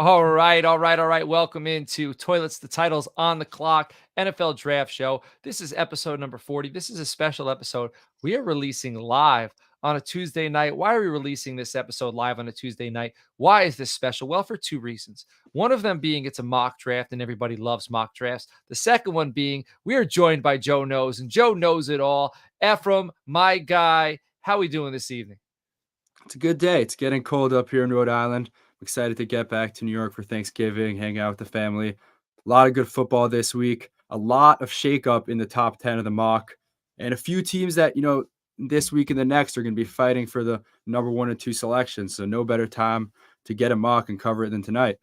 All right. Welcome into Toilets the Titles on the Clock NFL Draft Show. This is episode number 40. This is a special episode. We are releasing live on a Tuesday night. Why are we releasing this episode live on a Tuesday night? Why is this special? Well, for two reasons. One of them being it's a mock draft and everybody loves mock drafts. The second one being we are joined by Joe Knows, and Joe knows it all. Efram, my guy, how are we doing this evening? It's a good day. It's getting cold up here in Rhode Island. I'm excited to get back to New York for Thanksgiving, hang out with the family. A lot of good football this week. A lot of shakeup in the top 10 of the mock. And a few teams that, this week and the next are going to be fighting for the number 1 and 2 selections. So no better time to get a mock and cover it than tonight.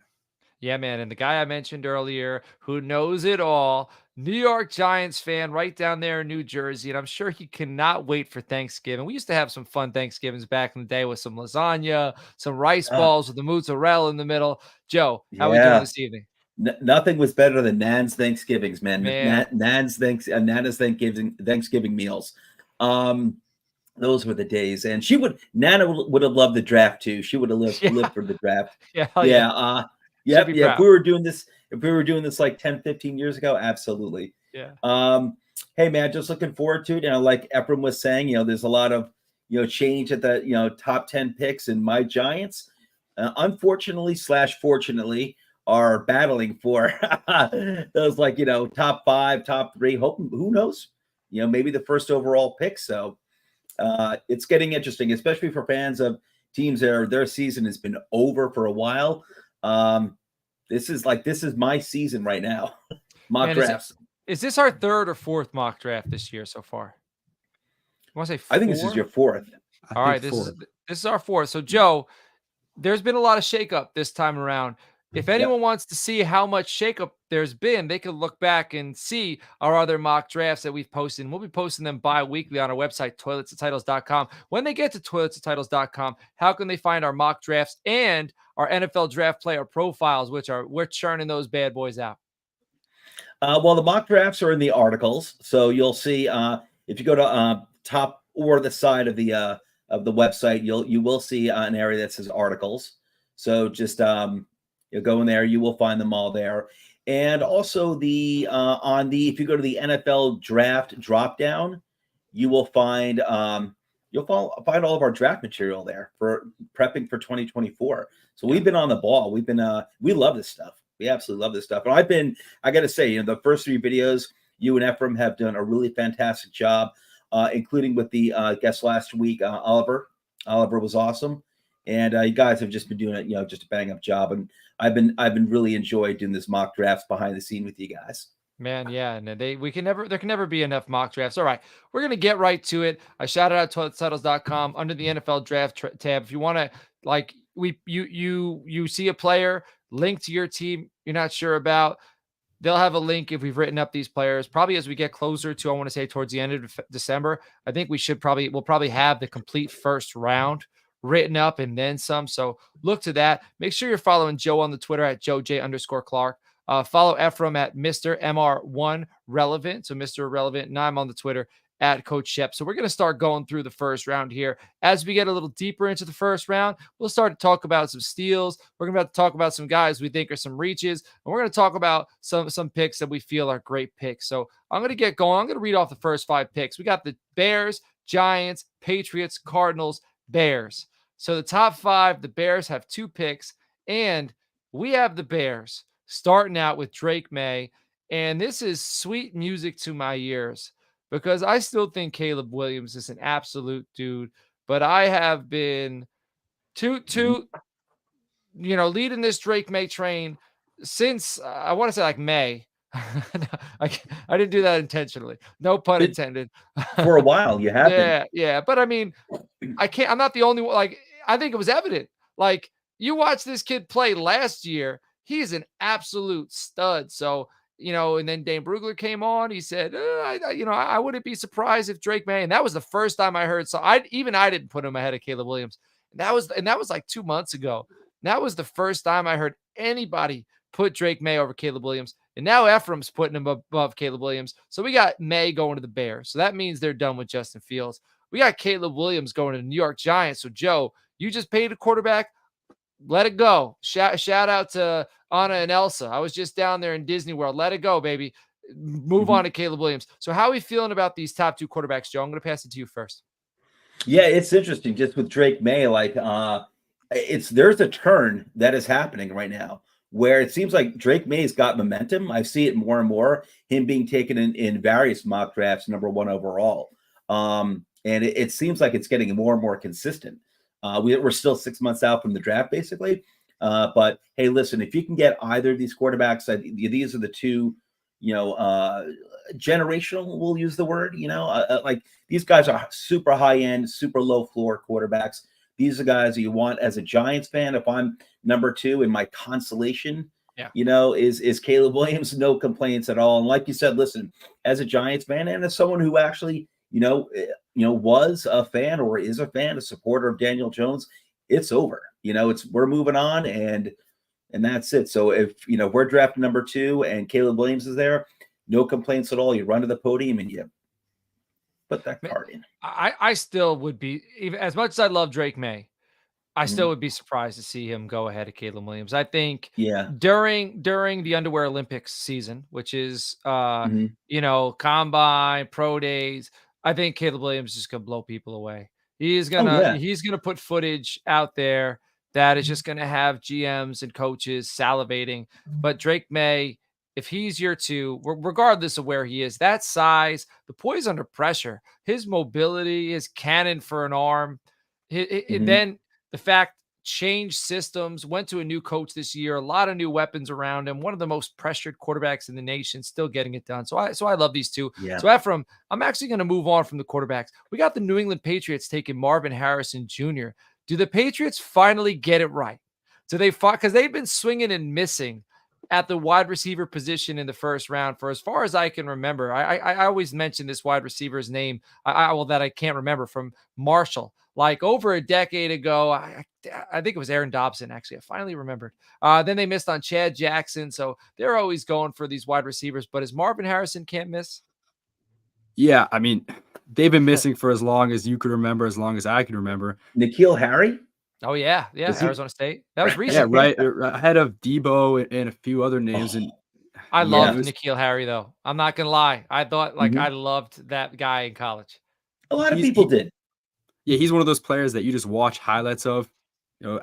Yeah, man. And the guy I mentioned earlier who knows it all, New York Giants fan right down there in New Jersey. And I'm sure he cannot wait for Thanksgiving. We used to have some fun Thanksgivings back in the day with some lasagna, some rice balls with the mozzarella in the middle. Joe, how are we doing this evening? Nothing was better than Nan's Thanksgivings, man. Nana's Thanksgiving meals. Those were the days, and Nana would have loved the draft too. She would have lived for the draft. Yeah. If we were doing this like 10, 15 years ago, absolutely. Yeah. Hey man, just looking forward to it. Like Efram was saying, there's a lot of change at the top 10 picks, and my Giants, unfortunately / fortunately, are battling for those top 5, top 3. Who knows? Maybe the first overall pick. So it's getting interesting, especially for fans of teams that their season has been over for a while. This is my season right now. Mock drafts. Is this our third or fourth mock draft this year so far? I want to say 4? I think this is your fourth. All right, this is our fourth. So Joe, there's been a lot of shakeup this time around. If anyone wants to see how much shakeup there's been, they could look back and see our other mock drafts that we've posted. And we'll be posting them bi-weekly on our website, toiletsandtitles.com. When they get to toiletsandtitles.com, how can they find our mock drafts and our NFL draft player profiles, which we're churning those bad boys out? Well, the mock drafts are in the articles. So you'll see if you go to top or the side of the website, you will see an area that says articles. So just you'll go in there, you will find them all there. And also if you go to the NFL draft drop down, you will find all of our draft material there for prepping for 2024. So we've been on the ball. We love this stuff. We absolutely love this stuff. And I got to say, the first 3 videos, you and Efram have done a really fantastic job, including with the guest last week, Oliver. Oliver was awesome. And you guys have just been doing it, just a bang up job. And I've been really enjoying doing this mock drafts behind the scene with you guys. Man, yeah, and there can never be enough mock drafts. All right, we're gonna get right to it. I shouted out toiletsuddles.com under the NFL draft tab. If you want to, you see a player link to your team you're not sure about, they'll have a link if we've written up these players. Probably as we get closer to, I want to say towards the end of December, I think we'll probably have the complete first round written up and then some. So look to that. Make sure you're following Joe on the Twitter at JoeJ_Clark. Follow Efram at Mr. MR1 Relevant. So Mr. Relevant. And I'm on the Twitter at Coach Shep. So we're going to start going through the first round here. As we get a little deeper into the first round, we'll start to talk about some steals. We're going to talk about some guys we think are some reaches. And we're going to talk about some picks that we feel are great picks. So I'm going to get going. I'm going to read off the first 5 picks. We got the Bears, Giants, Patriots, Cardinals, Bears. So the top 5, the Bears have 2 picks, and we have the Bears starting out with Drake May. And this is sweet music to my ears because I still think Caleb Williams is an absolute dude, but I have been leading this Drake May train since I want to say like May. I didn't do that intentionally. No pun intended. For a while, you have. Yeah. But I mean, I'm not the only one. Like, I think it was evident. Like, you watch this kid play last year, he's an absolute stud. So, and then Dane Brugler came on. He said, I wouldn't be surprised if Drake May. And that was the first time I heard. So I didn't put him ahead of Caleb Williams. And that was like 2 months ago. That was the first time I heard anybody put Drake May over Caleb Williams. And now Efram's putting him above Caleb Williams. So we got May going to the Bears. So that means they're done with Justin Fields. We got Caleb Williams going to the New York Giants. So Joe, you just paid a quarterback. let it go. Shout out to Anna and Elsa. I was just down there in Disney World. Let it go, baby. Move on to Caleb Williams. So how are we feeling about these top two quarterbacks, Joe? I'm going to pass it to you first. Yeah, it's interesting just with Drake May, like there's a turn that is happening right now where it seems like Drake May's got momentum. I see it more and more, him being taken in various mock drafts, #1 overall. And it seems like it's getting more and more consistent. We're still 6 months out from the draft, basically. But hey, listen, if you can get either of these quarterbacks, these are the two, generational, we'll use the word, like these guys are super high end, super low floor quarterbacks. These are guys that you want as a Giants fan. If I'm #2 in my consolation, is Caleb Williams, no complaints at all. And like you said, listen, as a Giants fan and as someone who actually, was a fan or is a fan, a supporter of Daniel Jones, it's over. We're moving on and that's it. So if we're drafting #2 and Caleb Williams is there, no complaints at all. You run to the podium and you put that card in. I still would be, even as much as I love Drake May, I still would be surprised to see him go ahead of Caleb Williams. I think during the Underwear Olympics season, which is combine, pro days, I think Caleb Williams is just gonna blow people away. He's gonna put footage out there that is just gonna have GMs and coaches salivating. But Drake May, if he's year 2, regardless of where he is, that size, the poise under pressure, his mobility, his cannon for an arm, then the fact changed systems, went to a new coach this year, a lot of new weapons around him, one of the most pressured quarterbacks in the nation, still getting it done. So I love these two. Yeah. So Efram, I'm actually going to move on from the quarterbacks. We got the New England Patriots taking Marvin Harrison Jr. Do the Patriots finally get it right? Do they because they've been swinging and missing at the wide receiver position in the first round for as far as I can remember. I always mention this wide receiver's name, that I can't remember, from Marshall. Like over a decade ago, I think it was Aaron Dobson, actually. I finally remembered. Then they missed on Chad Jackson. So they're always going for these wide receivers. But is Marvin Harrison can't miss? Yeah, I mean, they've been missing for as long as you could remember, as long as I can remember. N'Keal Harry? Oh, yeah. Arizona State. That was recent. Yeah, right. Ahead of Debo and a few other names. And I loved N'Keal Harry, though. I'm not going to lie. I thought, I loved that guy in college. A lot of people did. Yeah, he's one of those players that you just watch highlights of,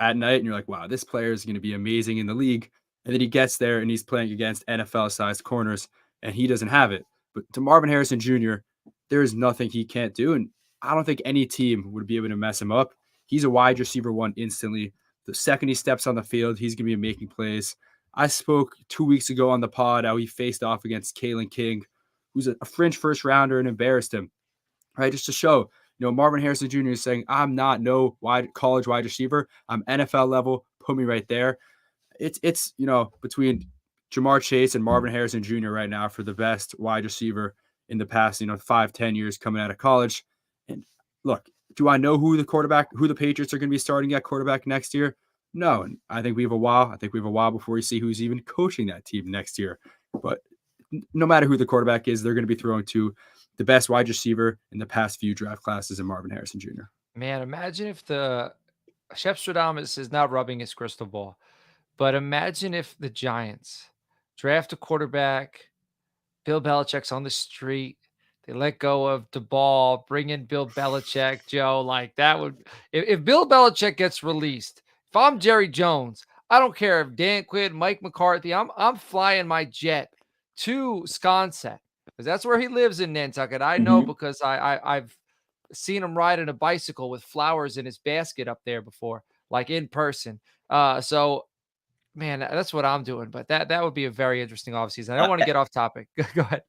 at night, and you're like, wow, this player is going to be amazing in the league. And then he gets there and he's playing against NFL-sized corners, and he doesn't have it. But to Marvin Harrison Jr., there is nothing he can't do, and I don't think any team would be able to mess him up. He's a wide receiver 1 instantly. The second he steps on the field, he's going to be making plays. I spoke 2 weeks ago on the pod how he faced off against Kalen King, who's a fringe first rounder, and embarrassed him, right? Just to show, Marvin Harrison Jr. is saying, I'm not no college wide receiver. I'm NFL level. Put me right there. It's between Jamar Chase and Marvin Harrison Jr. right now for the best wide receiver in the past, 5-10 years coming out of college. And look, do I know who the Patriots are going to be starting at quarterback next year? No. And I think we have a while. Before we see who's even coaching that team next year. But no matter who the quarterback is, they're going to be throwing to the best wide receiver in the past few draft classes in Marvin Harrison Jr. Man, imagine if Shep Stradamus is not rubbing his crystal ball, but imagine if the Giants draft a quarterback, Bill Belichick's on the street, they let go of the ball, bring in Bill Belichick, Joe. Like that would, if Bill Belichick gets released, if I'm Jerry Jones, I don't care if Dan Quinn, Mike McCarthy, I'm flying my jet to Sconset because that's where he lives in Nantucket. I know because I've seen him riding a bicycle with flowers in his basket up there before, like in person. So man, that's what I'm doing. But that would be a very interesting offseason. I don't want to get off topic. Go ahead.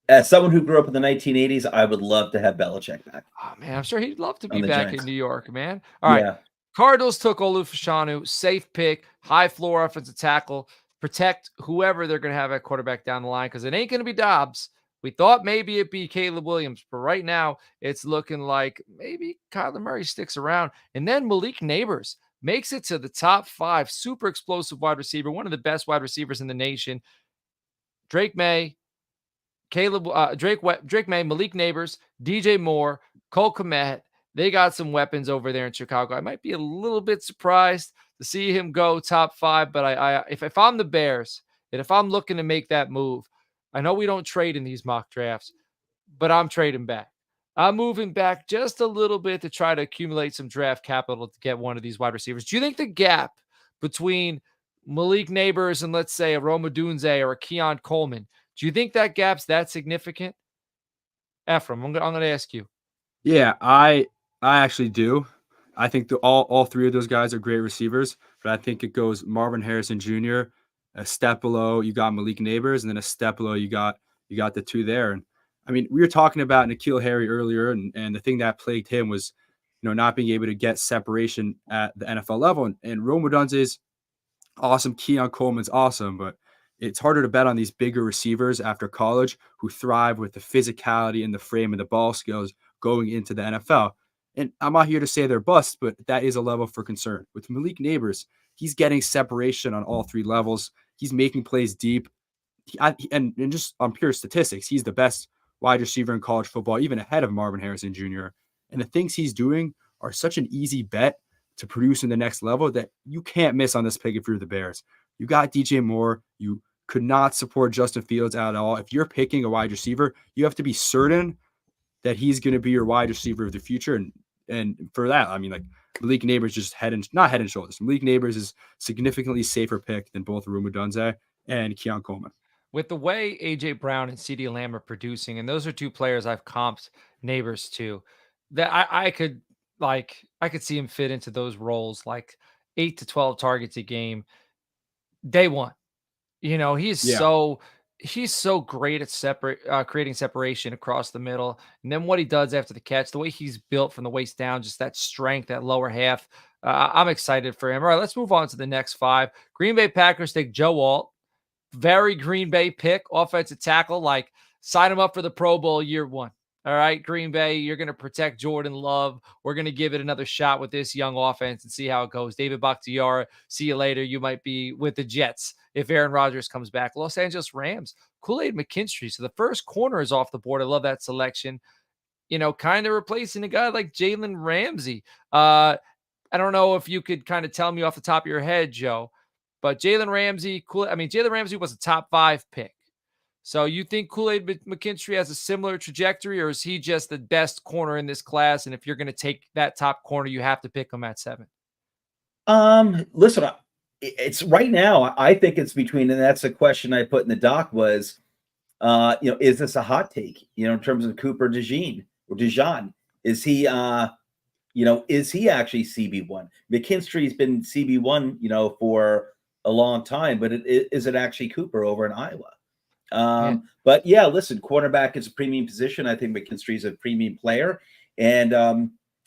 As someone who grew up in the 1980s, I would love to have Belichick back. Oh, man, I'm sure he'd love to be back in New York, man. All right. Cardinals took Olu Fashanu, safe pick, high floor offensive tackle, protect whoever they're going to have at quarterback down the line because it ain't going to be Dobbs. We thought maybe it'd be Caleb Williams, but right now it's looking like maybe Kyler Murray sticks around. And then Malik Neighbors makes it to the top 5, super explosive wide receiver, one of the best wide receivers in the nation. Drake May, Drake May, Malik Neighbors, DJ Moore, Cole Kmet, They got some weapons over there in Chicago. I might be a little bit surprised to see him go top 5, but if I'm the Bears and if I'm looking to make that move, I know we don't trade in these mock drafts, but I'm trading back. I'm moving back just a little bit to try to accumulate some draft capital to get one of these wide receivers. Do you think the gap between Malik Neighbors and, let's say, a Roma Dunze or a Keon Coleman, do you think that gap's that significant? Efram, I'm going to ask you. Yeah, I actually do. I think all three of those guys are great receivers, but I think it goes Marvin Harrison Jr., a step below you got Malik Neighbors, and then a step below you got the two there. And I mean, we were talking about N'Keal Harry earlier, and the thing that plagued him was, not being able to get separation at the NFL level. And Rome Odunze's awesome, Keon Coleman's awesome, but it's harder to bet on these bigger receivers after college who thrive with the physicality and the frame and the ball skills going into the NFL. And I'm not here to say they're bust, but that is a level for concern. With Malik Neighbors, he's getting separation on all three levels. He's making plays deep. And just on pure statistics, he's the best wide receiver in college football, even ahead of Marvin Harrison Jr. And the things he's doing are such an easy bet to produce in the next level that you can't miss on this pick if you're the Bears. You got DJ Moore. You could not support Justin Fields at all. If you're picking a wide receiver, you have to be certain that he's going to be your wide receiver of the future. And for that, I mean, like, Malik Neighbors just not head and shoulders. Malik Neighbors is significantly safer pick than both Rome Odunze and Keon Coleman. With the way AJ Brown and CeeDee Lamb are producing, and those are two players I've comped Neighbors to, that I could see him fit into those roles, like 8 to 12 targets a game, day one. He's so great at creating separation across the middle. And then what he does after the catch, the way he's built from the waist down, just that strength, that lower half. I'm excited for him. All right, let's move on to the next 5. Green Bay Packers take Joe Alt. Very Green Bay pick, offensive tackle, like sign him up for the Pro Bowl year 1. All right, Green Bay, you're going to protect Jordan Love. We're going to give it another shot with this young offense and see how it goes. David Bakhtiari, see you later. You might be with the Jets if Aaron Rodgers comes back. Los Angeles Rams, Kool-Aid McKinstry. So the first corner is off the board. I love that selection. Kind of replacing a guy like Jalen Ramsey. I don't know if you could kind of tell me off the top of your head, Joe, but Jalen Ramsey, Jalen Ramsey was a top 5 pick. So you think Kool-Aid McKinstry has a similar trajectory, or is he just the best corner in this class? And if you're going to take that top corner, you have to pick him at 7. Listen, it's right now, I think it's between, and that's a question I put in the doc was, is this a hot take, in terms of Cooper DeJean or Dijon? Is he, is he actually CB1? McKinstry's been CB1, for a long time, but is it actually Cooper over in Iowa? But yeah, listen, quarterback is a premium position. I think McKinstry is a premium player, and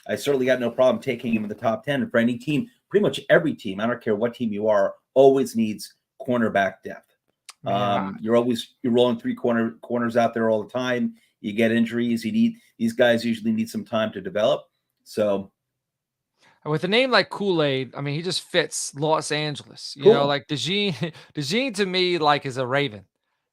I certainly got no problem taking him in the top 10. And for any team, pretty much every team, I don't care what team you are, always needs cornerback depth. You're rolling 3 corners out there all the time. You get injuries. These guys usually need some time to develop. So with a name like Kool-Aid, he just fits Los Angeles. Cool. Like DeJean to me, like, is a Raven.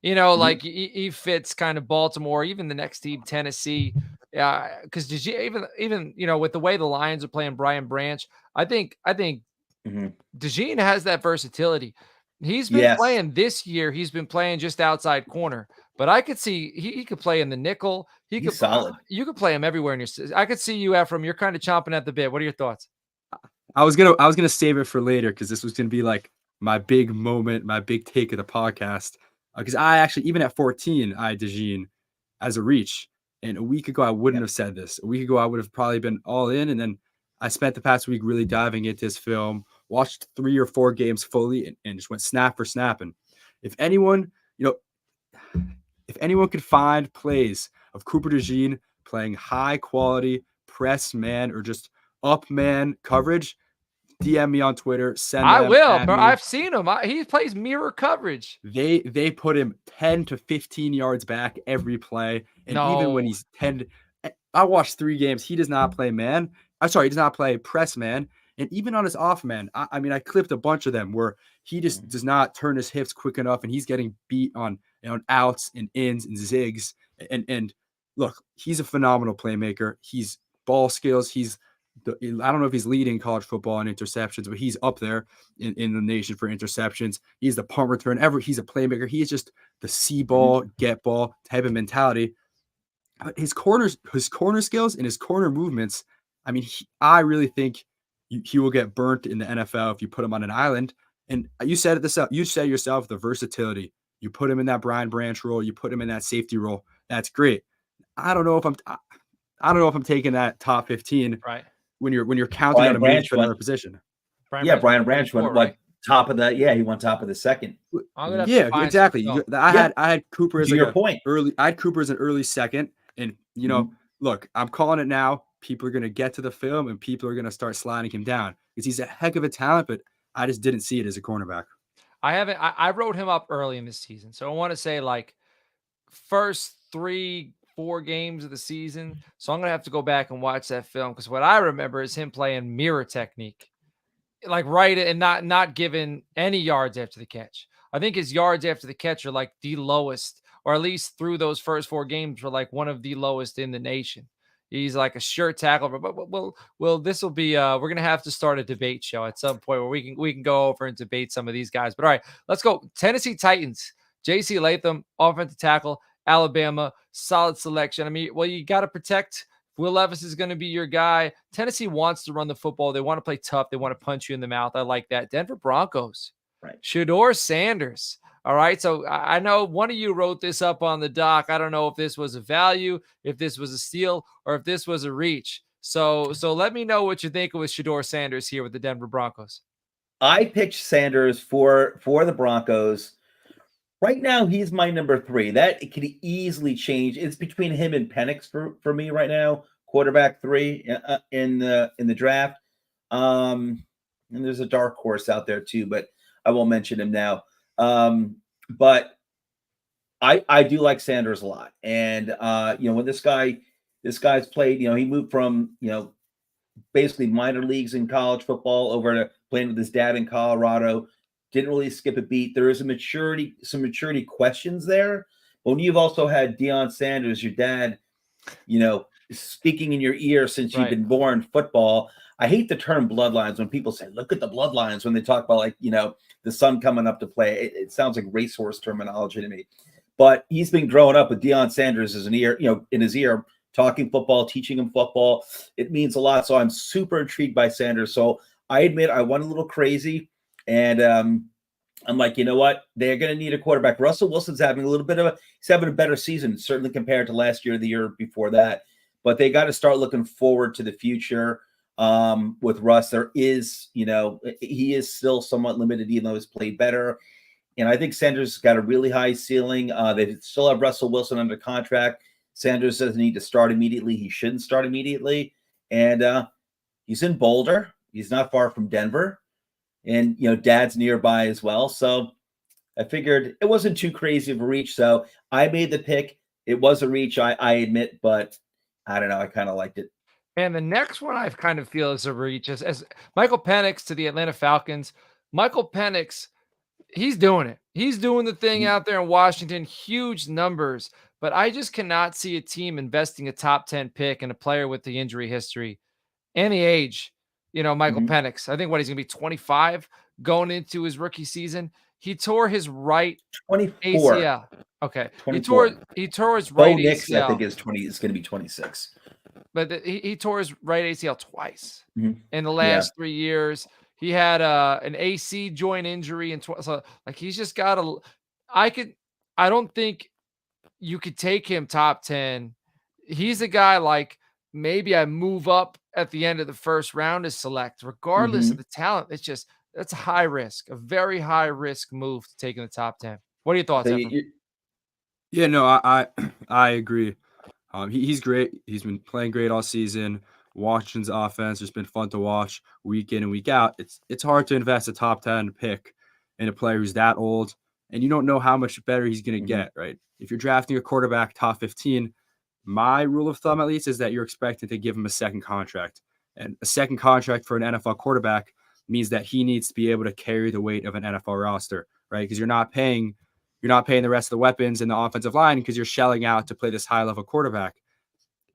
Like he fits kind of Baltimore, even the next team, Tennessee. Because even with the way the Lions are playing Brian Branch, I think DeJean has that versatility. He's been playing this year. He's been playing just outside corner, but I could see he could play in the nickel. He's solid. You could play him everywhere I could see you, Efram. You're kind of chomping at the bit. What are your thoughts? I was gonna save it for later because this was gonna be like my big moment, my big take of the podcast. Because I actually, even at 14, I had DeJean as a reach. And a week ago, I wouldn't have said this. A week ago, I would have probably been all in. And then I spent the past week really diving into this film, watched 3 or 4 games fully, and just went snap for snap. And if anyone could find plays of Cooper DeJean playing high quality press man or just up man coverage, DM me on Twitter. I will, bro. I've seen him. He plays mirror coverage. They put him 10 to 15 yards back every play. And even when he's 10, I watched 3 games. He does not play man. He does not play press man. And even on his off man, I clipped a bunch of them where he just does not turn his hips quick enough, and he's getting beat on outs and ins and zigs. And look, he's a phenomenal playmaker. He's ball skills. I don't know if he's leading college football in interceptions, but he's up there in the nation for interceptions. He's the punt return. He's a playmaker. He is just the see ball, get ball type of mentality. His corner skills and his corner movements. I mean, I really think he will get burnt in the NFL if you put him on an island. And you said yourself, the versatility. You put him in that Brian Branch role. You put him in that safety role. That's great. I don't know if I'm taking that top 15. Right. When you're counting on a move for another position. Brian Branch went like top of the. Yeah, he went top of the second. Yeah, exactly. I had Cooper as your point. I had Cooper as an early second, and look, I'm calling it now. People are going to get to the film, and people are going to start sliding him down because he's a heck of a talent, but I just didn't see it as a cornerback. I wrote him up early in this season, so I want to say like first 3-4 games of the season. So I'm gonna have to go back and watch that film because what I remember is him playing mirror technique, like right and not giving any yards after the catch. I think his yards after the catch are like the lowest, or at least through those first 4 games were like one of the lowest in the nation. He's like a sure tackle, but well, this will be we're gonna have to start a debate show at some point where we can go over and debate some of these guys. But all right, let's go. Tennessee Titans, J.C. Latham, offensive tackle, Alabama, solid selection. I mean, well, you got to protect. Will Levis is going to be your guy. Tennessee wants to run the football. They want to play tough. They want to punch you in the mouth. I like that. Denver Broncos, right? Shedeur Sanders. All right. So I know one of you wrote this up on the doc. I don't know if this was a value, if this was a steal, or if this was a reach. So let me know what you think with Shedeur Sanders here with the Denver Broncos. I picked Sanders for the Broncos. Right now, he's my number 3. That it could easily change. It's between him and Penix for me right now. Quarterback 3 in the draft. And there's a dark horse out there too, but I won't mention him now. But I do like Sanders a lot. And when this guy's played, he moved from basically minor leagues in college football over to playing with his dad in Colorado. Didn't really skip a beat. There is some maturity questions there. But when you've also had Deion Sanders, your dad, speaking in your ear since you've been born football. I hate the term bloodlines when people say, look at the bloodlines when they talk about the son coming up to play. It sounds like racehorse terminology to me. But he's been growing up with Deion Sanders as in his ear, talking football, teaching him football. It means a lot. So I'm super intrigued by Sanders. So I admit I went a little crazy. And I'm like, you know what? They're going to need a quarterback. Russell Wilson's having he's having a better season, certainly compared to last year, the year before that. But they got to start looking forward to the future with Russ. There is, he is still somewhat limited, even though he's played better. And I think Sanders got a really high ceiling. They still have Russell Wilson under contract. Sanders doesn't need to start immediately. He shouldn't start immediately. And he's in Boulder. He's not far from Denver. And, dad's nearby as well. So I figured it wasn't too crazy of a reach. So I made the pick. It was a reach, I admit, but I don't know. I kind of liked it. And the next one I kind of feel is a reach as Michael Penix to the Atlanta Falcons. Michael Penix, he's doing it. He's doing the thing out there in Washington, huge numbers. But I just cannot see a team investing a top 10 pick in a player with the injury history and the age. Michael Penix, I think he's going to be 25 going into his rookie season. He tore his right 24. ACL. Okay. 24. He tore his right ACL. I think is going to be 26. But he tore his right ACL twice in the last 3 years. He had an AC joint injury and so he's just got I don't think you could take him top 10. He's a guy maybe I move up at the end of the first round to select, regardless of the talent. That's a high risk, a very high risk move to take in the top 10. What are your thoughts? Yeah, no, I agree. He's great. He's been playing great all season. Washington's offense has been fun to watch week in and week out. It's hard to invest a top 10 pick in a player who's that old, and you don't know how much better he's going to get, right? If you're drafting a quarterback top 15, my rule of thumb, at least, is that you're expected to give him a second contract. And a second contract for an NFL quarterback means that he needs to be able to carry the weight of an NFL roster, right? Because you're not paying the rest of the weapons in the offensive line because you're shelling out to play this high-level quarterback.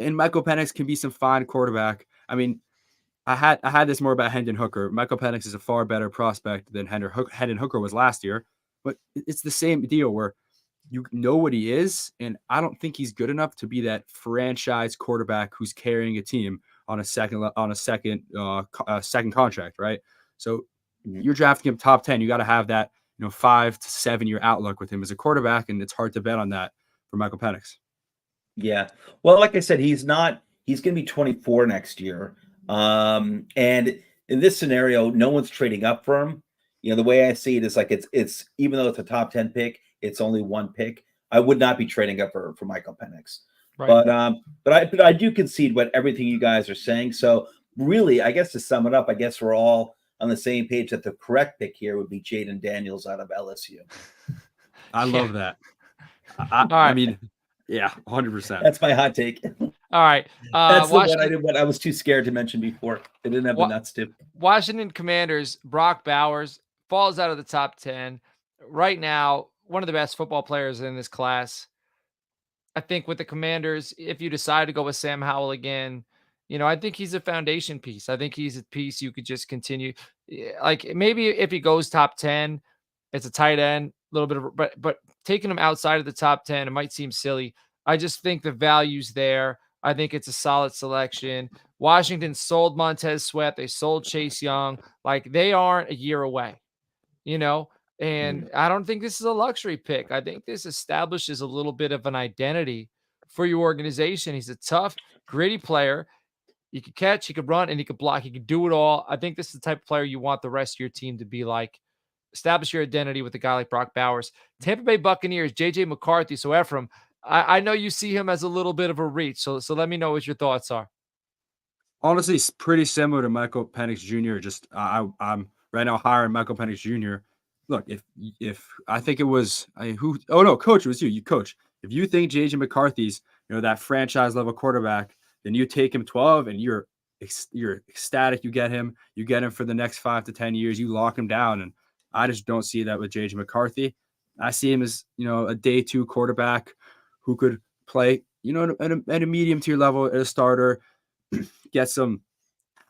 and Michael Penix can be some fine quarterback. I mean, I had this more about Hendon Hooker. Michael Penix is a far better prospect than Hendon Hooker was last year, but it's the same deal where you know what he is, and I don't think he's good enough to be that franchise quarterback who's carrying a team on a second contract, right? So you're drafting him top 10. You got to have that 5 to 7 year outlook with him as a quarterback, and it's hard to bet on that for Michael Penix. Yeah. Well, like I said, he's going to be 24 next year. And in this scenario, no one's trading up for him. The way I see it is like it's even though it's a top 10 pick, it's only one pick. I would not be trading up for Michael Penix. Right. But I do concede what everything you guys are saying. So really, I guess to sum it up, I guess we're all on the same page that the correct pick here would be Jaden Daniels out of LSU. I love that. I mean, yeah, 100%. That's my hot take. All right. That's the one I was too scared to mention before. They didn't have the nuts to. Washington Commanders, Brock Bowers falls out of the top 10. Right now, one of the best football players in this class. I think with the Commanders, if you decide to go with Sam Howell again, I think he's a foundation piece. I think he's a piece you could just continue. Like maybe if he goes top 10, it's a tight end, a little bit of, but taking him outside of the top 10, it might seem silly. I just think the value's there. I think it's a solid selection. Washington sold Montez Sweat. They sold Chase Young. Like they aren't a year away, and I don't think this is a luxury pick. I think this establishes a little bit of an identity for your organization. He's a tough, gritty player. He could catch, he could run, and he could block. He could do it all. I think this is the type of player you want the rest of your team to be like. Establish your identity with a guy like Brock Bowers. Tampa Bay Buccaneers, J.J. McCarthy. So Efram, I know you see him as a little bit of a reach. So let me know what your thoughts are. Honestly, it's pretty similar to Michael Penix Jr. Just I'm right now hiring Michael Penix Jr. Look, if I think it was Coach, it was you, Coach. If you think J.J. McCarthy's that franchise level quarterback, then you take him 12 and you're ecstatic. You get him for the next 5 to 10 years. You lock him down, and I just don't see that with J.J. McCarthy. I see him as a day 2 quarterback who could play at a medium tier level as a starter, get some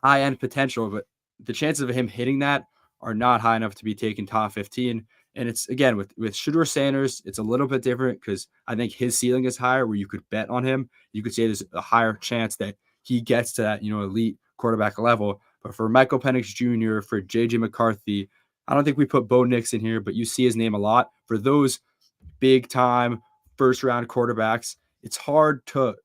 high end potential, but the chances of him hitting that are not high enough to be taken top 15. And it's again with Shedeur Sanders, it's a little bit different because I think his ceiling is higher where you could bet on him. You could say there's a higher chance that he gets to that, elite quarterback level. But for Michael Penix Jr., for JJ McCarthy, I don't think we put Bo Nix in here, but you see his name a lot. For those big time first round quarterbacks, it's hard to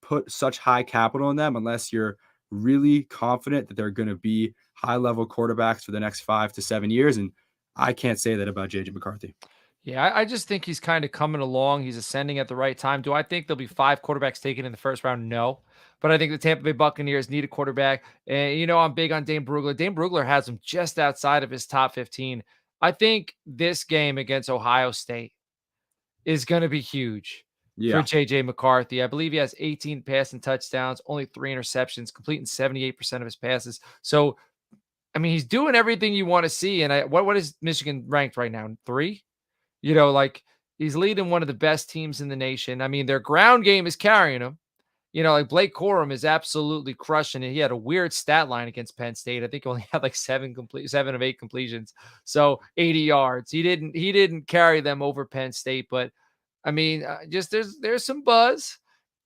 put such high capital in them unless you're really confident that they're going to be high level quarterbacks for the next 5 to 7 years. And I can't say that about JJ McCarthy. Yeah, I just think he's kind of coming along. He's ascending at the right time. Do I think there'll be 5 quarterbacks taken in the first round? No. But I think the Tampa Bay Buccaneers need a quarterback. And, I'm big on Dane Brugler. Dane Brugler has him just outside of his top 15. I think this game against Ohio State is going to be huge for JJ McCarthy. I believe he has 18 passing touchdowns, only 3 interceptions, completing 78% of his passes. So, I mean, he's doing everything you want to see. And what is Michigan ranked right now? 3? He's leading one of the best teams in the nation. I mean, their ground game is carrying him. Like Blake Corum is absolutely crushing it. He had a weird stat line against Penn State. I think he only had like 7 of 8 completions. So 80 yards. He didn't carry them over Penn State, but I mean, just there's some buzz,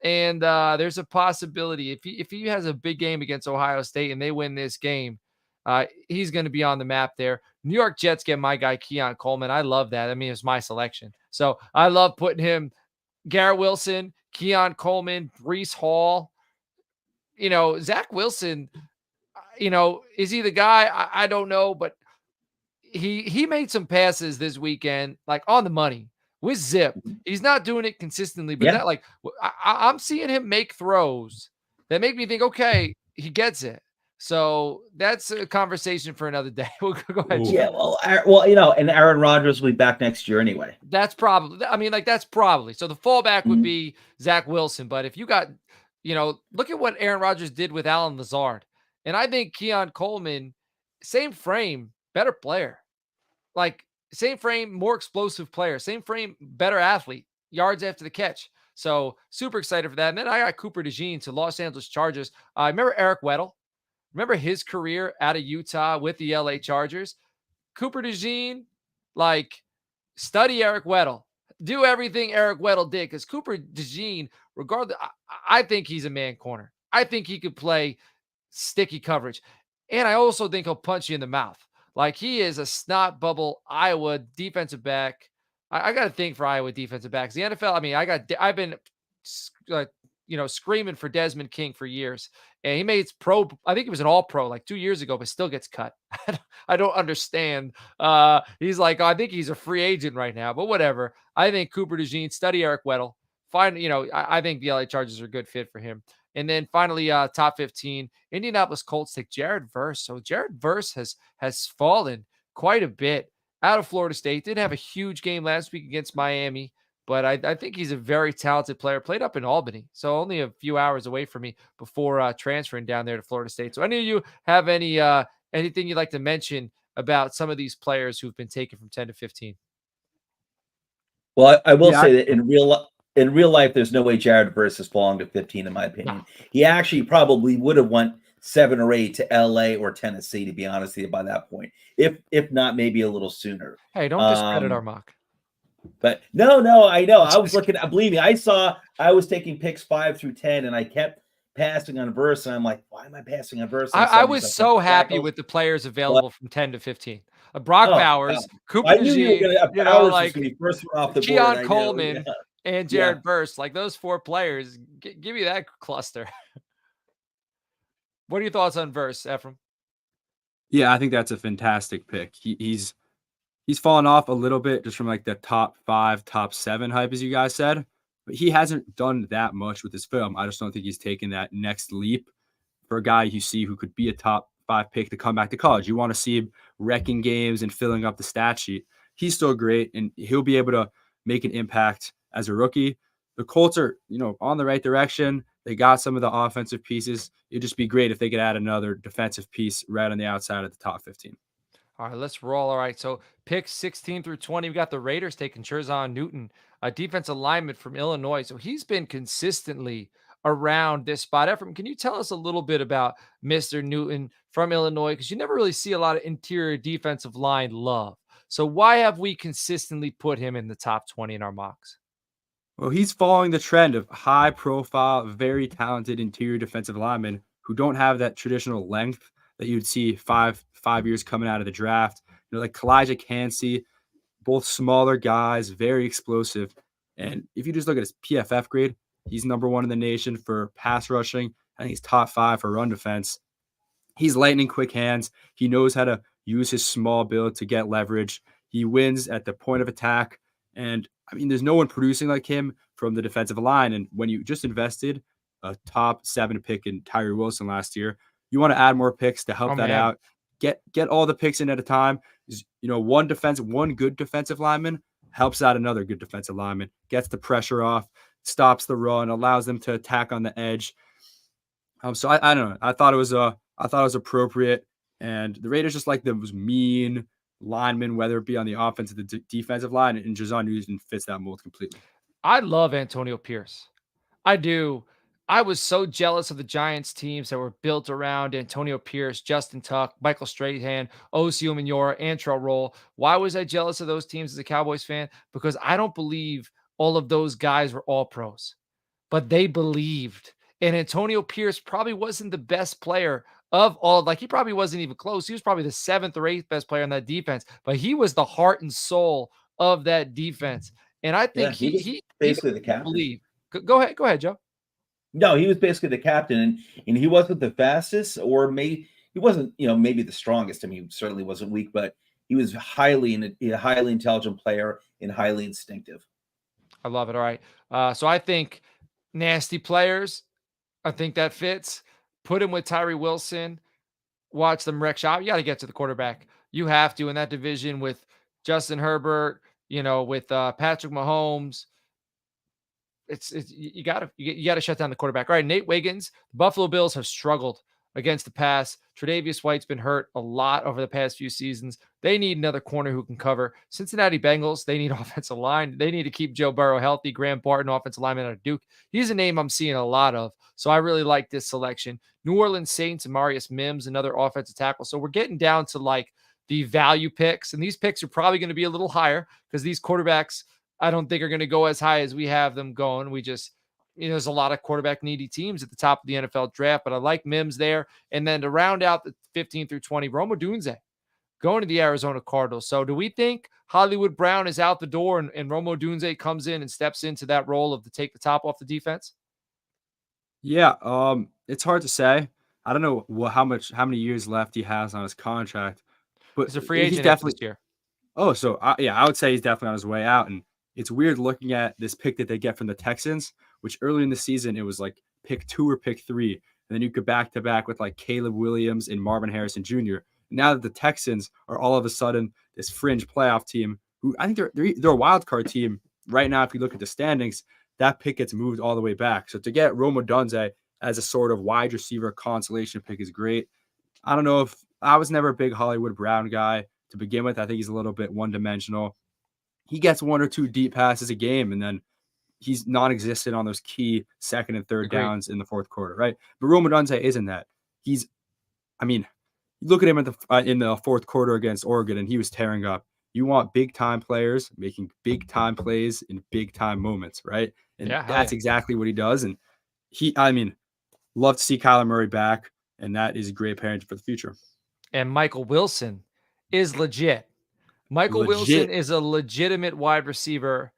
and there's a possibility if he has a big game against Ohio State and they win this game, he's going to be on the map there. New York Jets get my guy Keon Coleman. I love that. I mean, it's my selection, so I love putting him. Garrett Wilson, Keon Coleman, Breece Hall. Zach Wilson. Is he the guy? I don't know, but he made some passes this weekend, like on the money. With zip. He's not doing it consistently, but I'm seeing him make throws that make me think, okay, he gets it. So that's a conversation for another day. We'll go ahead. Yeah, and Aaron Rodgers will be back next year anyway. That's probably. So the fallback would be Zach Wilson. But if you got, look at what Aaron Rodgers did with Alan Lazard. And I think Keon Coleman, same frame, better player. Like, same frame, more explosive player. Same frame, better athlete. Yards after the catch. So super excited for that. And then I got Cooper DeJean to Los Angeles Chargers. I remember Eric Weddle. Remember his career out of Utah with the LA Chargers? Cooper DeJean, like, study Eric Weddle. Do everything Eric Weddle did, because Cooper DeJean, regardless, I think he's a man corner. I think he could play sticky coverage. And I also think he'll punch you in the mouth. Like, he is a snot bubble Iowa defensive back. I got to think for Iowa defensive backs. The NFL, I mean, I've been, screaming for Desmond King for years. And he made pro, I think he was an all pro like 2 years ago, but still gets cut. I don't understand. He's like, I think he's a free agent right now, but whatever. I think Cooper DeJean, study Eric Weddle. I think the LA Chargers are a good fit for him. And then finally, top 15, Indianapolis Colts take Jared Verse. So Jared Verse has fallen quite a bit out of Florida State. Didn't have a huge game last week against Miami, but I think he's a very talented player. Played up in Albany, so only a few hours away from me before transferring down there to Florida State. So any of you have anything you'd like to mention about some of these players who've been taken from 10 to 15? Well, I will say that in real life, there's no way Jared Verse is falling to 15, in my opinion. No. He actually probably would have went 7 or 8 to LA or Tennessee, to be honest with you, by that point. If not, maybe a little sooner. Hey, don't discredit our mock. But no, I know. I was looking at, believe me, I was taking picks 5 through 10, and I kept passing on Verse, and I'm like, why am I passing on Verse? I was so happy with the players available from 10 to 15. Brock Bowers, Cooper DeJean, like Keon Coleman, and Jared Verse, like those 4 players. Give me that cluster. What are your thoughts on Verse, Efram? Yeah, I think that's a fantastic pick. He's fallen off a little bit just from like the top 5, top 7 hype, as you guys said, but he hasn't done that much with his film. I just don't think he's taken that next leap for a guy you see who could be a top 5 pick to come back to college. You want to see him wrecking games and filling up the stat sheet. He's still great, and he'll be able to make an impact as a rookie. The Colts are, on the right direction. They got some of the offensive pieces. It'd just be great if they could add another defensive piece right on the outside of the top 15. All right, let's roll. All right, so picks 16 through 20, we got the Raiders taking Cherzon Newton, a defensive lineman from Illinois. So he's been consistently around this spot. Efram, can you tell us a little bit about Mr. Newton from Illinois? Because you never really see a lot of interior defensive line love. So why have we consistently put him in the top 20 in our mocks? Well, he's following the trend of high-profile, very talented interior defensive linemen who don't have that traditional length that you'd see five years coming out of the draft. Like Kalijah Cansey, both smaller guys, very explosive. And if you just look at his PFF grade, he's number 1 in the nation for pass rushing. I think he's top 5 for run defense. He's lightning quick hands. He knows how to use his small build to get leverage. He wins at the point of attack. And I mean, there's no one producing like him from the defensive line. And when you just invested a top 7 pick in Tyree Wilson last year, you want to add more picks to help out. Get all the picks in at a time. One good defensive lineman helps out another good defensive lineman, gets the pressure off, stops the run, allows them to attack on the edge. So I don't know. I thought it was appropriate, and the Raiders just like those mean linemen, whether it be on the offensive or the defensive line, and Cherzon Newton fits that mold completely. I love Antonio Pierce. I do. I was so jealous of the Giants teams that were built around Antonio Pierce, Justin Tuck, Michael Strahan, Osi Umenyiora, Antrell Roll. Why was I jealous of those teams as a Cowboys fan? Because I don't believe all of those guys were all pros, but they believed. And Antonio Pierce probably wasn't the best player of all. Like, he probably wasn't even close. He was probably the 7th or 8th best player on that defense, but he was the heart and soul of that defense. And I think he basically the captain. Believe. Go ahead, Joe. No, he was basically the captain, and he wasn't the fastest, or maybe he wasn't, maybe the strongest. I mean, he certainly wasn't weak, but he was a highly intelligent player and highly instinctive. I love it. All right. So I think nasty players, I think that fits. Put him with Tyree Wilson. Watch them wreck shop. You got to get to the quarterback. You have to in that division with Justin Herbert, with Patrick Mahomes. You got to shut down the quarterback. All right, Nate Wiggins. The Buffalo Bills have struggled against the pass. Tre'Davious White's been hurt a lot over the past few seasons. They need another corner who can cover. Cincinnati Bengals, they need offensive line. They need to keep Joe Burrow healthy. Graham Barton, offensive lineman out of Duke. He's a name I'm seeing a lot of. So I really like this selection. New Orleans Saints, Amarius Mims, another offensive tackle. So we're getting down to like the value picks. And these picks are probably going to be a little higher because these quarterbacks, I don't think are going to go as high as we have them going. We just, there's a lot of quarterback needy teams at the top of the NFL draft, but I like Mims there. And then to round out the 15 through 20, Rome Odunze going to the Arizona Cardinals. So do we think Hollywood Brown is out the door and Rome Odunze comes in and steps into that role of to take the top off the defense? Yeah, it's hard to say. I don't know how many years left he has on his contract, but He's a free he's agent definitely this year. Oh, so yeah, I would say he's definitely on his way out. And it's weird looking at this pick that they get from the Texans, which early in the season it was like pick 2 or pick 3, and then you could back to back with like Caleb Williams and Marvin Harrison Jr. Now that the Texans are all of a sudden this fringe playoff team, who I think they're a wild card team right now. If you look at the standings, that pick gets moved all the way back. So to get Rome Odunze as a sort of wide receiver consolation pick is great. I don't know if I was never a big Hollywood Brown guy to begin with. I think he's a little bit one-dimensional. He gets 1 or 2 deep passes a game, and then he's non-existent on those key second and third downs in the fourth quarter, right? But Rome Odunze isn't that. Look at him in the fourth quarter against Oregon, and he was tearing up. You want big-time players making big-time plays in big-time moments, right? And that's exactly what he does. And love to see Kyler Murray back, and that is a great pairing for the future. And Michael Wilson is legit. Wilson is a legitimate wide receiver,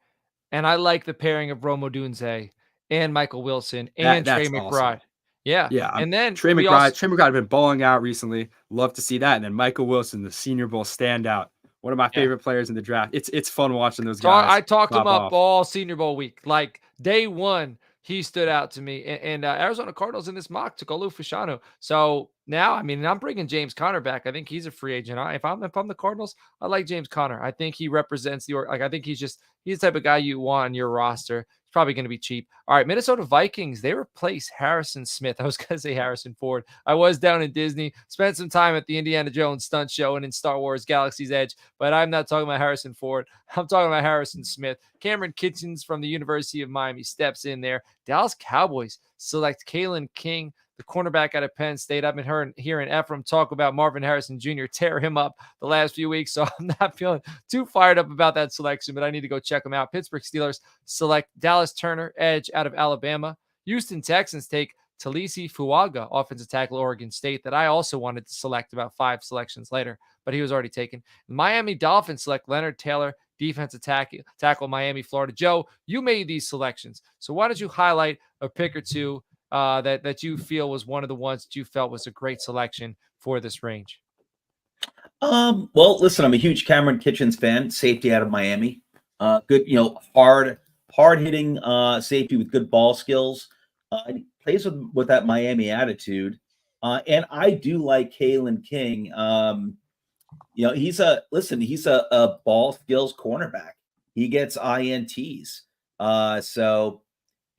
and I like the pairing of Rome Odunze and Michael Wilson and Trey McBride. Awesome. Yeah. And then Trey McBride has been balling out recently. Love to see that. And then Michael Wilson, the Senior Bowl standout. One of my favorite players in the draft. It's fun watching those guys. I talked him up all Senior Bowl week. Like day one, he stood out to me. And Arizona Cardinals in this mock took Olu Fashanu. So now, I'm bringing James Conner back. I think he's a free agent. If I'm the Cardinals, I like James Conner. I think he represents I think he's the type of guy you want on your roster. He's probably going to be cheap. All right, Minnesota Vikings, they replace Harrison Smith. I was going to say Harrison Ford. I was down in Disney, spent some time at the Indiana Jones stunt show and in Star Wars Galaxy's Edge, but I'm not talking about Harrison Ford. I'm talking about Harrison Smith. Cameron Kitchens from the University of Miami steps in there. Dallas Cowboys select Kalen King, the cornerback out of Penn State. I've been hearing Efram talk about Marvin Harrison Jr., tear him up the last few weeks, so I'm not feeling too fired up about that selection, but I need to go check them out. Pittsburgh Steelers select Dallas Turner, edge out of Alabama. Houston Texans take Talisi Fuaga, offensive tackle, Oregon State, that I also wanted to select about 5 selections later, but he was already taken. Miami Dolphins select Leonard Taylor, defensive tackle, Miami, Florida. Joe, you made these selections, so why don't you highlight a pick or two that you feel was one of the ones that you felt was a great selection for this range? Well, listen, I'm a huge Cameron Kitchens fan, safety out of Miami. Good, hard hitting safety with good ball skills. He plays with that Miami attitude. And I do like Kalen King. He's a ball skills cornerback. He gets INTs.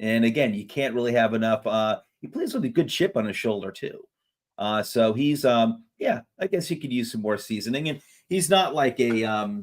And again, you can't really have enough. He plays with a good chip on his shoulder too. So he's, I guess he could use some more seasoning. And he's not like a, I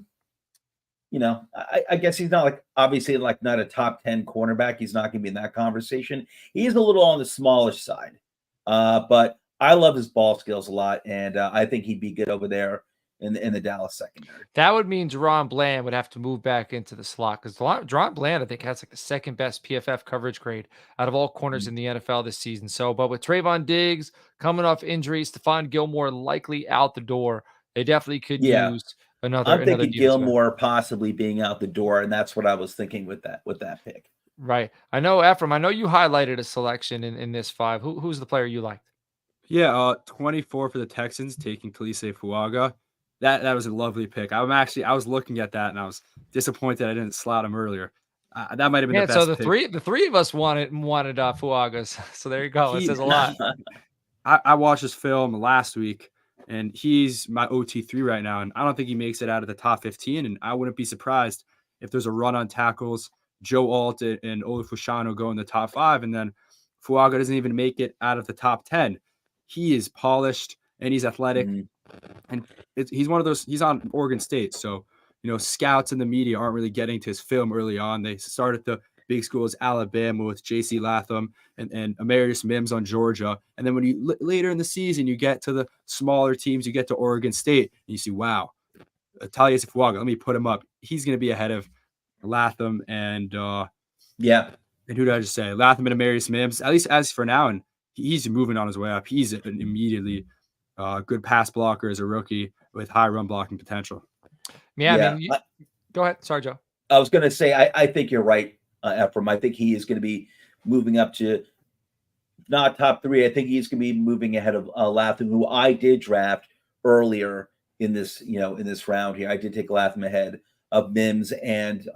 guess he's not like, obviously like not a top 10 cornerback. He's not going to be in that conversation. He's a little on the smallish side. But I love his ball skills a lot. And I think he'd be good over there in the Dallas secondary. That would mean Deron Bland would have to move back into the slot, because Deron Bland, I think, has like the second best PFF coverage grade out of all corners in the NFL this season. So, but with Trayvon Diggs coming off injury, Stephon Gilmore likely out the door, they definitely could use another. I'm thinking Gilmore possibly being out the door, and that's what I was thinking with that pick. Right. I know, Efram, I know you highlighted a selection in this 5. Who's the player you liked? Yeah, 24 for the Texans, taking Talise Fuaga. That was a lovely pick. I was looking at that and I was disappointed I didn't slot him earlier. That might have been the best. So the three of us wanted Fuagas. So there you go. It says a lot. I watched his film last week, and he's my OT3 right now, and I don't think he makes it out of the top 15. And I wouldn't be surprised if there's a run on tackles. Joe Alt and Olu Fashanu go in the top 5, and then Fuaga doesn't even make it out of the top 10. He is polished. and he's athletic. Mhm. And he's one of those. He's on Oregon State, so scouts and the media aren't really getting to his film early on. They started the big schools, Alabama with J.C. Latham and Emeritus Mims on Georgia, and then when you later in the season you get to the smaller teams, you get to Oregon State, and you see, wow, Talia Sifuaga, let me put him up. He's going to be ahead of Latham and Yeah. And who did I just say? Latham and Emeritus Mims, at least as for now, and he's moving on his way up. He's an immediately good pass blocker as a rookie with high run blocking potential. Yeah, I mean, go ahead. Sorry, Joe. I was going to say, I think you're right, Efram. I think he is going to be moving up to not top 3. I think he's going to be moving ahead of Latham, who I did draft earlier in this, in this round here. I did take Latham ahead of Mims and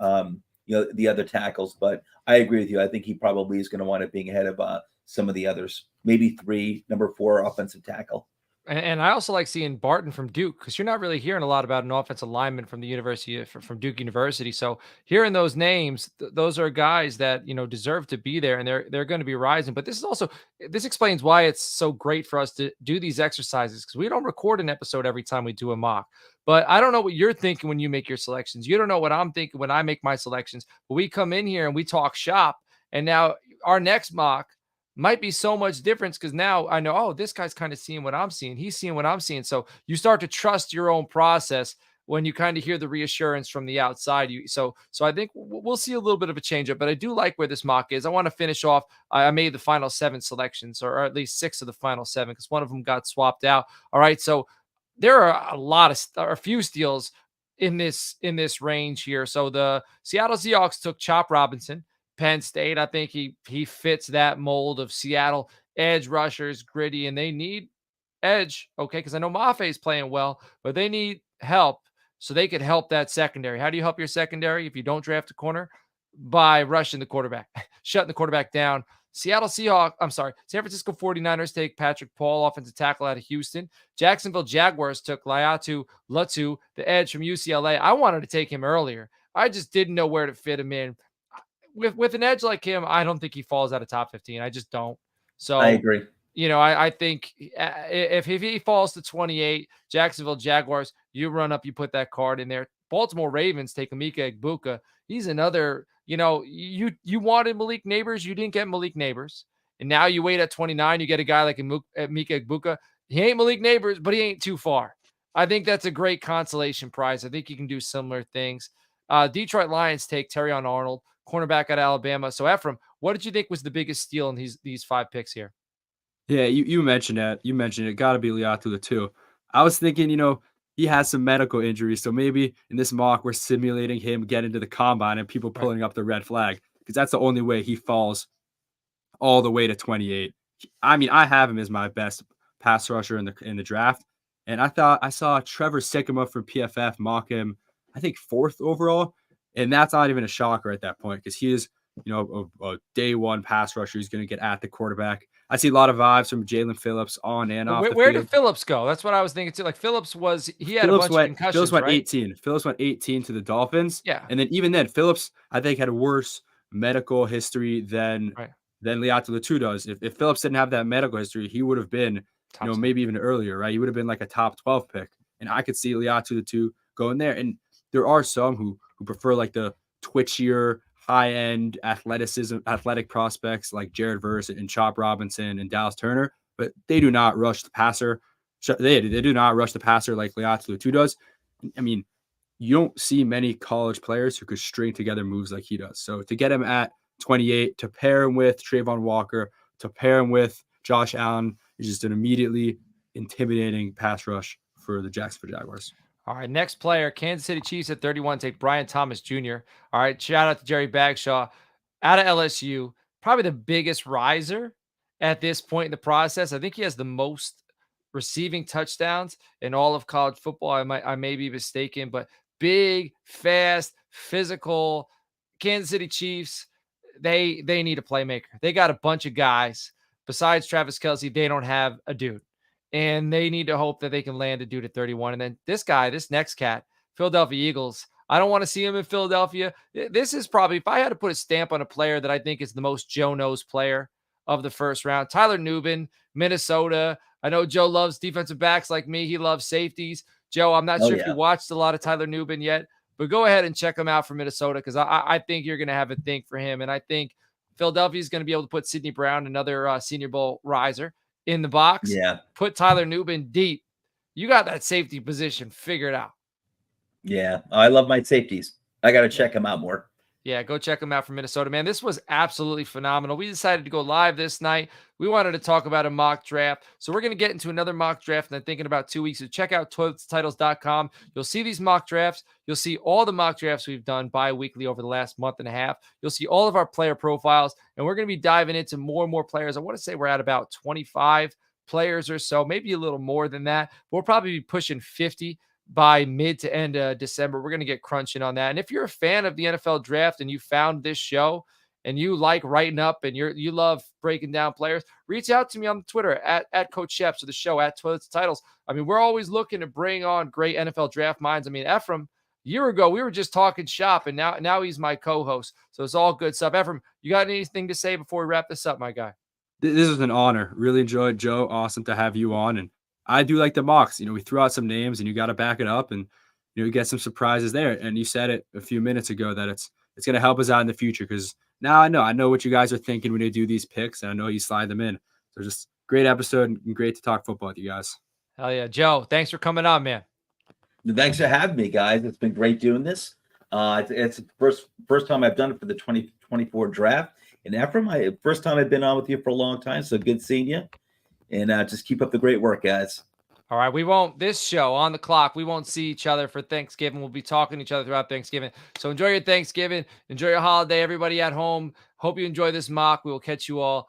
the other tackles, but I agree with you. I think he probably is going to wind up being ahead of some of the others. Maybe 3, number 4 offensive tackle. And I also like seeing Barton from Duke, because you're not really hearing a lot about an offensive lineman from the university from Duke University. So hearing those names, those are guys that deserve to be there, and they're going to be rising. But this explains why it's so great for us to do these exercises, because we don't record an episode every time we do a mock. But I don't know what you're thinking when you make your selections. You don't know what I'm thinking when I make my selections. But we come in here and we talk shop, and now our next mock might be so much difference, because now I know, oh, this guy's kind of seeing what I'm seeing. He's seeing what I'm seeing. So you start to trust your own process when you kind of hear the reassurance from the outside. So I think we'll see a little bit of a change up, but I do like where this mock is. I want to finish off. I made the final 7 selections, or at least 6 of the final 7, because one of them got swapped out. All right. So there are a few steals in this range here. So the Seattle Seahawks took Chop Robinson, Penn State. I think he fits that mold of Seattle edge rushers, gritty, and they need edge. Okay, because I know Mafe is playing well, but they need help so they could help that secondary. How do you help your secondary if you don't draft a corner? By rushing the quarterback, shutting the quarterback down. San Francisco 49ers take Patrick Paul, offensive tackle out of Houston. Jacksonville Jaguars took Laiatu Latu, the edge from UCLA. I wanted to take him earlier. I just didn't know where to fit him in. With an edge like him, I don't think he falls out of top 15. I just don't. So I agree. I think if he falls to 28, Jacksonville Jaguars, you run up, you put that card in there. Baltimore Ravens take Emeka Egbuka. He's another, you wanted Malik Neighbors, you didn't get Malik Neighbors. And now you wait at 29, you get a guy like Emeka Egbuka. He ain't Malik Neighbors, but he ain't too far. I think that's a great consolation prize. I think you can do similar things. Detroit Lions take Terrion Arnold, cornerback at Alabama. So Efram, what did you think was the biggest steal in these 5 picks here? Yeah, you mentioned that. You mentioned it. Got to be Liatu too. I was thinking, he has some medical injuries, so maybe in this mock we're simulating him getting to the combine and people pulling up the red flag, because that's the only way he falls all the way to 28. I mean, I have him as my best pass rusher in the draft, and I thought I saw Trevor Sycamore from PFF mock him, I think 4th overall, and that's not even a shocker at that point, because he is a day 1 pass rusher who's going to get at the quarterback. I see a lot of vibes from Jalen Phillips on and off the field. Where did Phillips go? That's what I was thinking too. Like Phillips had a bunch of concussions, Phillips went right? 18. Phillips went 18 to the Dolphins. Yeah. And then even then, Phillips, I think, had a worse medical history than Liatu Latu does. If Phillips didn't have that medical history, he would have been, maybe even earlier, right? He would have been like a top 12 pick. And I could see Liatu Latu going there. And there are some who prefer like the twitchier, high-end athletic prospects like Jared Verse and Chop Robinson and Dallas Turner, but they do not rush the passer. They do not rush the passer like Liatu Latu does. I mean, you don't see many college players who could string together moves like he does. So to get him at 28, to pair him with Trayvon Walker, to pair him with Josh Allen, is just an immediately intimidating pass rush for the Jacksonville Jaguars. All right, next player, Kansas City Chiefs at 31 take Brian Thomas Jr. All right, shout out to Jerry Bagshaw out of LSU, probably the biggest riser at this point in the process. I think he has the most receiving touchdowns in all of college football. I may be mistaken, but big, fast, physical Kansas City Chiefs, they need a playmaker. They got a bunch of guys. Besides Travis Kelce, they don't have a dude. And they need to hope that they can land a dude at 31. And then this next cat, Philadelphia Eagles. I don't want to see him in Philadelphia. This is probably, if I had to put a stamp on a player that I think is the most Joe knows player of the first round, Tyler Nubin, Minnesota. I know Joe loves defensive backs like me. He loves safeties. Joe, I'm not Oh sure if you yeah. watched a lot of Tyler Nubin yet, but go ahead and check him out for Minnesota because I think you're going to have a thing for him. And I think Philadelphia is going to be able to put Sidney Brown, another Senior Bowl riser, in the box, Yeah. put Tyler Nubin deep. You got that safety position figured out. Yeah. I love my safeties. I got to check them out more. Yeah, go check them out from Minnesota, man. This was absolutely phenomenal. We decided to go live this night. We wanted to talk about a mock draft. So we're going to get into another mock draft and then thinking about 2 weeks. So check out toiletstitles.com. You'll see these mock drafts. You'll see all the mock drafts we've done bi-weekly over the last month and a half. You'll see all of our player profiles, and we're going to be diving into more and more players. I want to say we're at about 25 players or so, maybe a little more than that. But we'll probably be pushing 50 by mid to end of December. We're going to get crunching on that. And if you're a fan of the NFL draft and you found this show and you like writing up and you love breaking down players, reach out to me on Twitter at Coach Sheps or the show at Toilets Titles. I mean, we're always looking to bring on great NFL draft minds. I mean, Efram, a year ago, we were just talking shop, and now he's my co-host. So it's all good stuff. Efram, you got anything to say before we wrap this up, my guy? This was an honor. Really enjoyed, Joe. Awesome to have you on. And I do like the mocks. We threw out some names and you got to back it up, and you get some surprises there. And you said it a few minutes ago that it's going to help us out in the future, because now I know what you guys are thinking when you do these picks, and I know you slide them in. So just great episode and great to talk football with you guys. Hell yeah. Joe, thanks for coming on, man. Thanks for having me, guys. It's been great doing this. It's the first time I've done it for the 2024 draft. And Efram, first time I've been on with you for a long time, so good seeing you. And just keep up the great work, guys. All right, this show on the clock, we won't see each other for Thanksgiving. We'll be talking to each other throughout Thanksgiving. So enjoy your Thanksgiving. Enjoy your holiday, everybody at home. Hope you enjoy this mock. We will catch you all